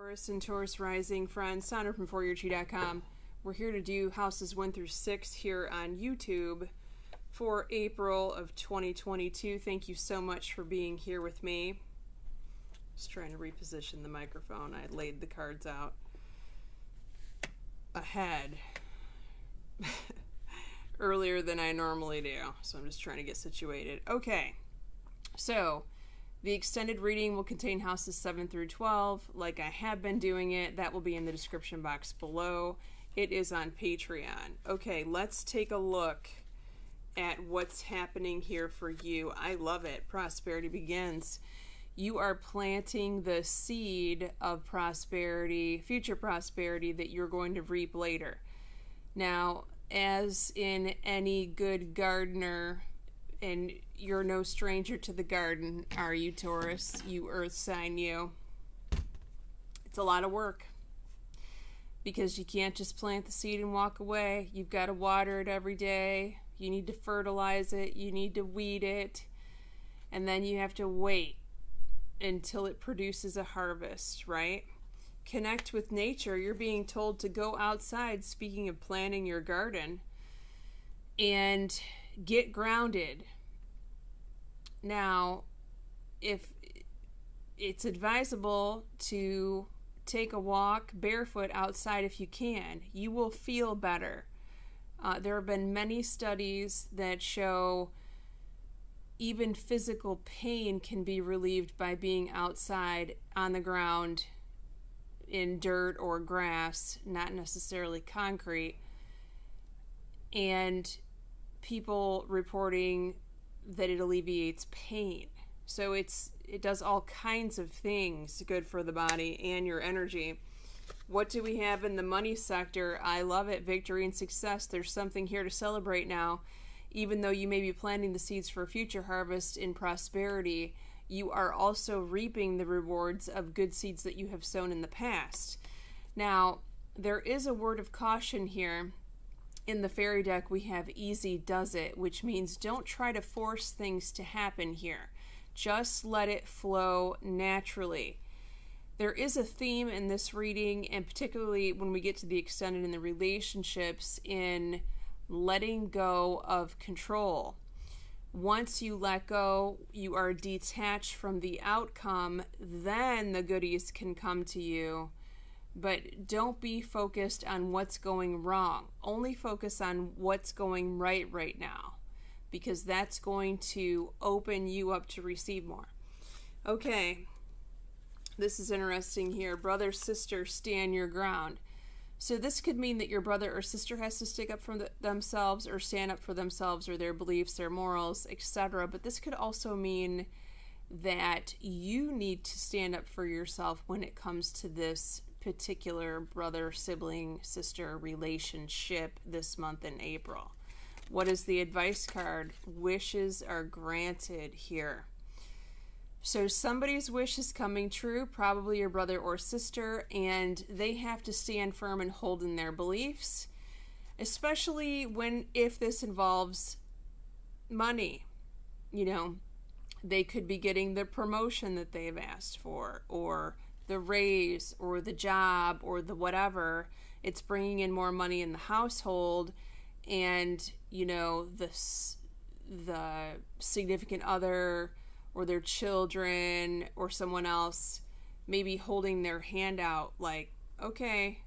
Taurus and Taurus Rising friends, Sandra from ForYourChi.com. We're here to do houses 1 through 6 here on YouTube for April of 2022. Thank you so much for being here with me. Just trying to reposition the microphone. I laid the cards out ahead earlier than I normally do, so I'm just trying to get situated. Okay, so the extended reading will contain houses 7 through 12, like I have been doing it. That will be in the description box below. It is on Patreon. Okay, let's take a look at what's happening here for you. I love it. Prosperity begins. You are planting the seed of prosperity, future prosperity, that you're going to reap later. Now, as in any good gardener, and you're no stranger to the garden, are you, Taurus? You earth sign, you. It's a lot of work, because you can't just plant the seed and walk away. You've got to water it every day. You need to fertilize it. You need to weed it. And then you have to wait until it produces a harvest, right? Connect with nature. You're being told to go outside, speaking of planting your garden, and get grounded. Now, if it's advisable to take a walk barefoot outside if you can, you will feel better. There have been many studies that show even physical pain can be relieved by being outside on the ground in dirt or grass, not necessarily concrete, and people reporting that it alleviates pain. So it does all kinds of things good for the body and your energy. What do we have in the money sector? I love it. Victory and success. There's something here to celebrate now. Even though you may be planting the seeds for a future harvest in prosperity, you are also reaping the rewards of good seeds that you have sown in the past. Now, there is a word of caution here. In the fairy deck, we have easy does it, which means don't try to force things to happen here. Just let it flow naturally. There is a theme in this reading, and particularly when we get to the extended in the relationships, in letting go of control. Once you let go, you are detached from the outcome, then the goodies can come to you. But don't be focused on what's going wrong. Only focus on what's going right now, because that's going to open you up to receive more. Okay, this is interesting here. Brother, sister, stand your ground. So this could mean that your brother or sister has to stick up for themselves, or stand up for themselves or their beliefs, their morals, etc. But this could also mean that you need to stand up for yourself when it comes to this particular brother, sibling, sister relationship this month in April. What is the advice card? Wishes are granted here. So somebody's wish is coming true, probably your brother or sister, and they have to stand firm and hold in their beliefs, especially if this involves money. You know, they could be getting the promotion that they've asked for, or the raise, or the job, or the whatever. It's bringing in more money in the household, and, you know, the significant other or their children or someone else maybe holding their hand out like, okay,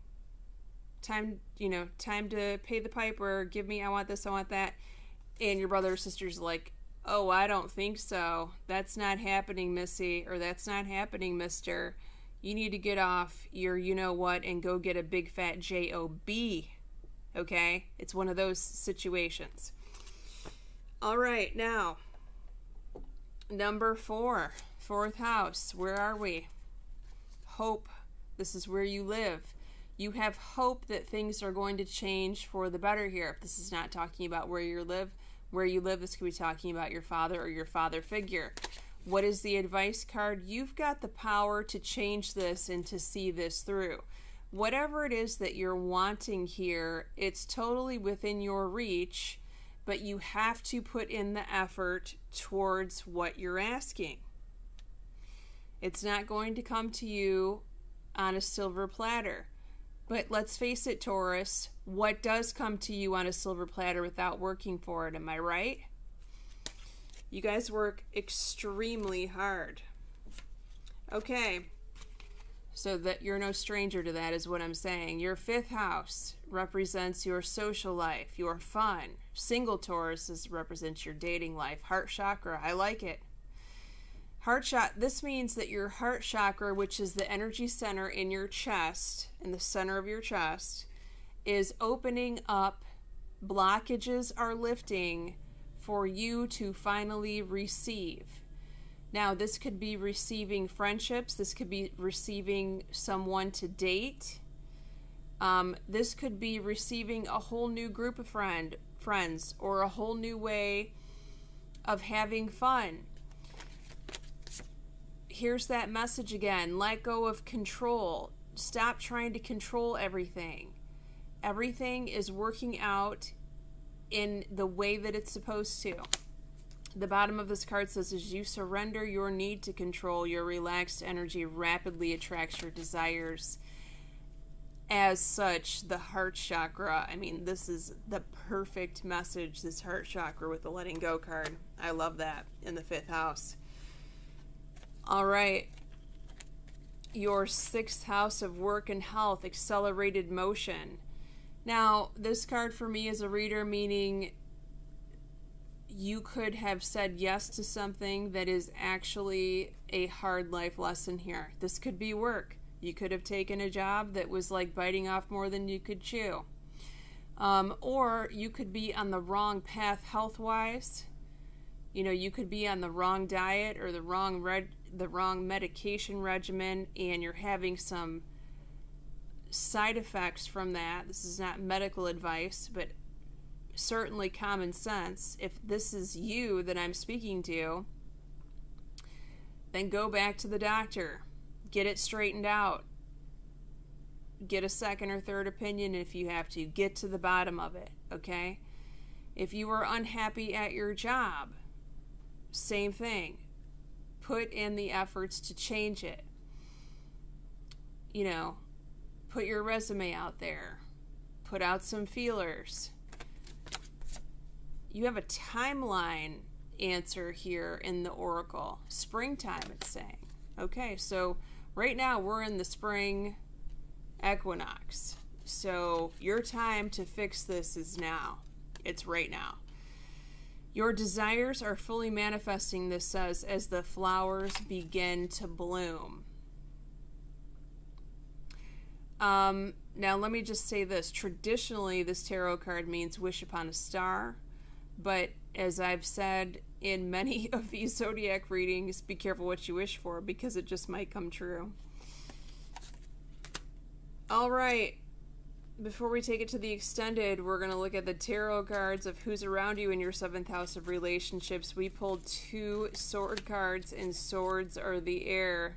time to pay the piper, give me, I want this, I want that. And your brother or sister's like, oh, I don't think so. That's not happening, Missy, or that's not happening, mister. You need to get off your you-know-what and go get a big fat J-O-B, okay? It's one of those situations. All right, now, number 4, 4th house. Where are we? Hope. This is where you live. You have hope that things are going to change for the better here. If this is not talking about where you live, this could be talking about your father or your father figure. What is the advice card? You've got the power to change this and to see this through. Whatever it is that you're wanting here, it's totally within your reach, but you have to put in the effort towards what you're asking. It's not going to come to you on a silver platter. But let's face it, Taurus, what does come to you on a silver platter without working for it? Am I right? You guys work extremely hard. Okay, so that you're no stranger to that is what I'm saying. Your 5th house represents your social life, your fun. Single Taurus represents your dating life. Heart chakra, I like it. Heart chakra, this means that your heart chakra, which is the energy center in your chest, in the center of your chest, is opening up. Blockages are lifting for you to finally receive. Now, this could be receiving friendships. This could be receiving someone to date. This could be receiving a whole new group of friends or a whole new way of having fun. Here's that message again. Let go of control. Stop trying to control everything. Everything is working out in the way that it's supposed to. The bottom of this card says, as you surrender your need to control, your relaxed energy rapidly attracts your desires. As such, the heart chakra, I mean, this is the perfect message, this heart chakra with the letting go card. I love that in the 5th house. All right. Your 6th house of work and health, accelerated motion. Now, this card for me is a reader, meaning you could have said yes to something that is actually a hard life lesson here. This could be work. You could have taken a job that was like biting off more than you could chew. Or you could be on the wrong path health-wise. You know, you could be on the wrong diet or the wrong medication regimen, and you're having some side effects from that. This is not medical advice, but certainly common sense. If this is you that I'm speaking to, then go back to the doctor. Get it straightened out. Get a second or third opinion if you have to. Get to the bottom of it, okay? If you are unhappy at your job, same thing. Put in the efforts to change it. You know, put your resume out there. Put out some feelers. You have a timeline answer here in the Oracle. Springtime, it's saying. Okay, so right now we're in the spring equinox. So your time to fix this is now. It's right now. Your desires are fully manifesting, this says, as the flowers begin to bloom. Now let me just say this. Traditionally, this tarot card means wish upon a star. But as I've said in many of these zodiac readings, be careful what you wish for, because it just might come true. All right. Before we take it to the extended, we're going to look at the tarot cards of who's around you in your 7th house of relationships. We pulled 2 sword cards, and swords are the air.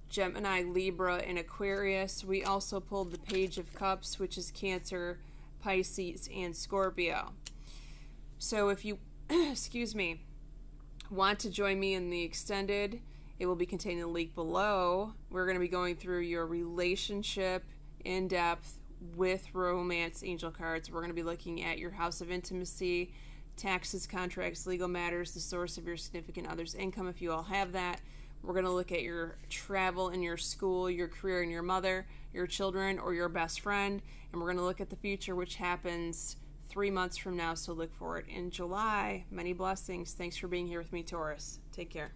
Gemini, Libra, and Aquarius. We also pulled the Page of Cups, which is Cancer, Pisces, and Scorpio. So if you, excuse me, want to join me in the extended, it will be contained in the link below. We're going to be going through your relationship in depth with romance angel cards. We're going to be looking at your house of intimacy, taxes, contracts, legal matters, the source of your significant other's income if you all have that. We're going to look at your travel and your school, your career and your mother, your children, or your best friend. And we're going to look at the future, which happens 3 months from now, so look for it in July. Many blessings. Thanks for being here with me, Taurus. Take care.